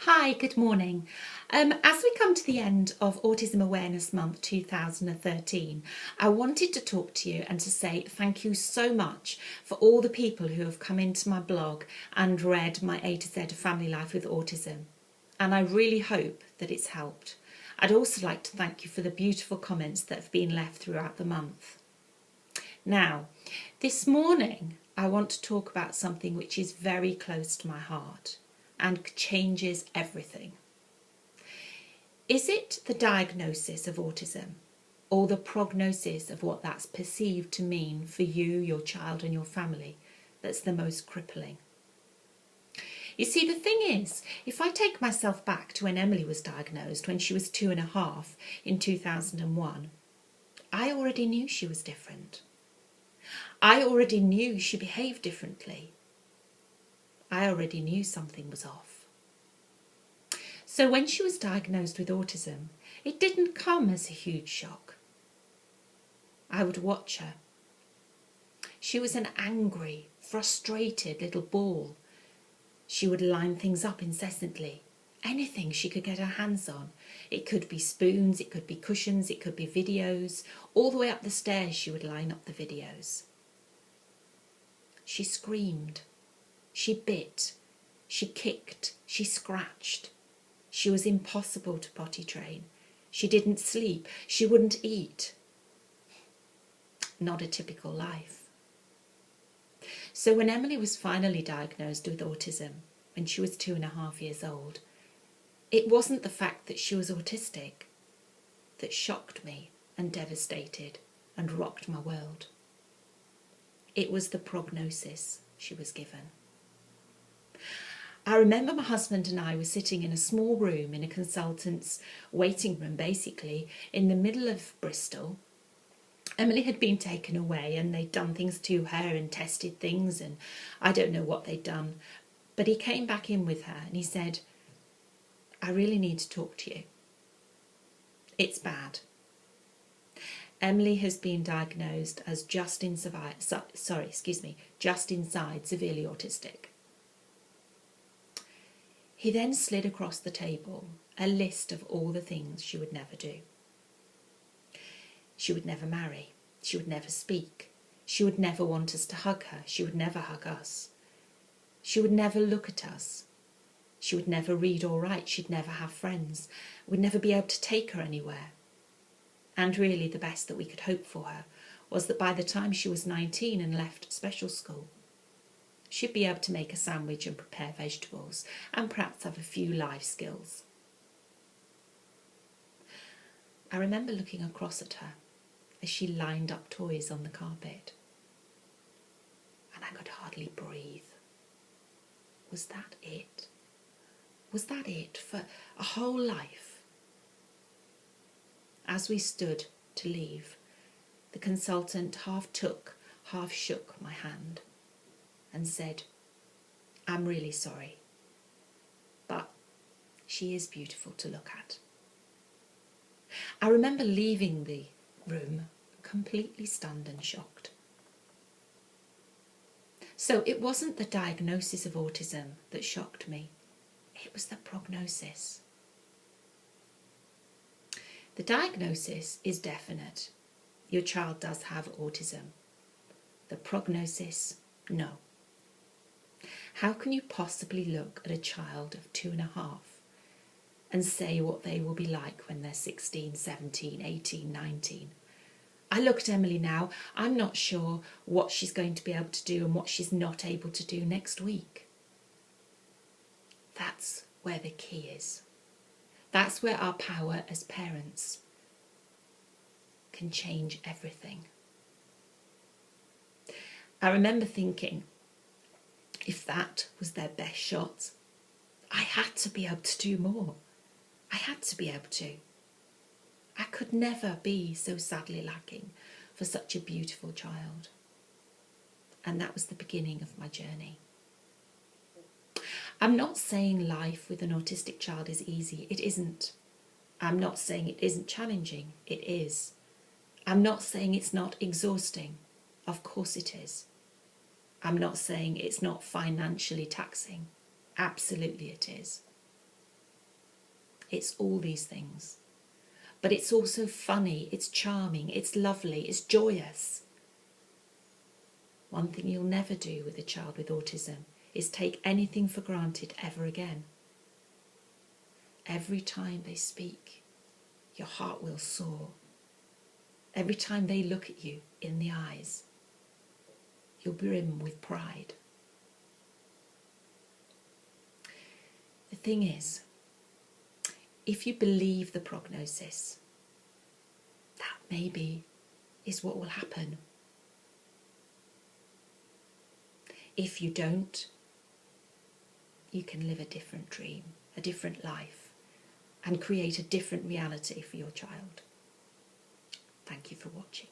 Hi, good morning. As we come to the end of Autism Awareness Month 2013, I wanted to talk to you and to say thank you so much for all the people who have come into my blog and read my A to Z of Family Life with Autism. And I really hope that it's helped. I'd also like to thank you for the beautiful comments that have been left throughout the month. Now, this morning I want to talk about something which is very close to my heart and changes everything. Is it the diagnosis of autism or the prognosis of what that's perceived to mean for you, your child and your family that's the most crippling? You see, the thing is, if I take myself back to when Emily was diagnosed when she was 2.5 in 2001, I already knew she was different. I already knew she behaved differently. I already knew something was off. So when she was diagnosed with autism, it didn't come as a huge shock. I would watch her. She was an angry, frustrated little ball. She would line things up incessantly. Anything she could get her hands on. It could be spoons, it could be cushions, it could be videos. All the way up the stairs she would line up the videos. She screamed. She bit, she kicked, she scratched. She was impossible to potty train. She didn't sleep, she wouldn't eat. Not a typical life. So when Emily was finally diagnosed with autism, when she was 2.5 years old, it wasn't the fact that she was autistic that shocked me and devastated and rocked my world. It was the prognosis she was given. I remember my husband and I were sitting in a small room in a consultant's waiting room, basically, in the middle of Bristol. Emily had been taken away and they'd done things to her and tested things and I don't know what they'd done. But he came back in with her and he said, "I really need to talk to you. It's bad. Emily has been diagnosed as just inside severely autistic." He then slid across the table a list of all the things she would never do. She would never marry. She would never speak. She would never want us to hug her. She would never hug us. She would never look at us. She would never read or write. She'd never have friends. We'd never be able to take her anywhere. And really the best that we could hope for her was that by the time she was 19 and left special school, she'd be able to make a sandwich and prepare vegetables and perhaps have a few life skills. I remember looking across at her as she lined up toys on the carpet, and I could hardly breathe. Was that it? Was that it for a whole life? As we stood to leave, the consultant half took, half shook my hand and said, "I'm really sorry, but she is beautiful to look at." I remember leaving the room completely stunned and shocked. So it wasn't the diagnosis of autism that shocked me, it was the prognosis. The diagnosis is definite. Your child does have autism. The prognosis, no. How can you possibly look at a child of 2.5 and say what they will be like when they're 16, 17, 18, 19? I look at Emily now, I'm not sure what she's going to be able to do and what she's not able to do next week. That's where the key is. That's where our power as parents can change everything. I remember thinking, if that was their best shot, I had to be able to do more. I had to be able to. I could never be so sadly lacking for such a beautiful child. And that was the beginning of my journey. I'm not saying life with an autistic child is easy. It isn't. I'm not saying it isn't challenging. It is. I'm not saying it's not exhausting. Of course it is. I'm not saying it's not financially taxing. Absolutely it is. It's all these things. But it's also funny, it's charming, it's lovely, it's joyous. One thing you'll never do with a child with autism is take anything for granted ever again. Every time they speak, your heart will soar. Every time they look at you in the eyes, you'll brim with pride. The thing is, if you believe the prognosis, that maybe is what will happen. If you don't, you can live a different dream, a different life, and create a different reality for your child. Thank you for watching.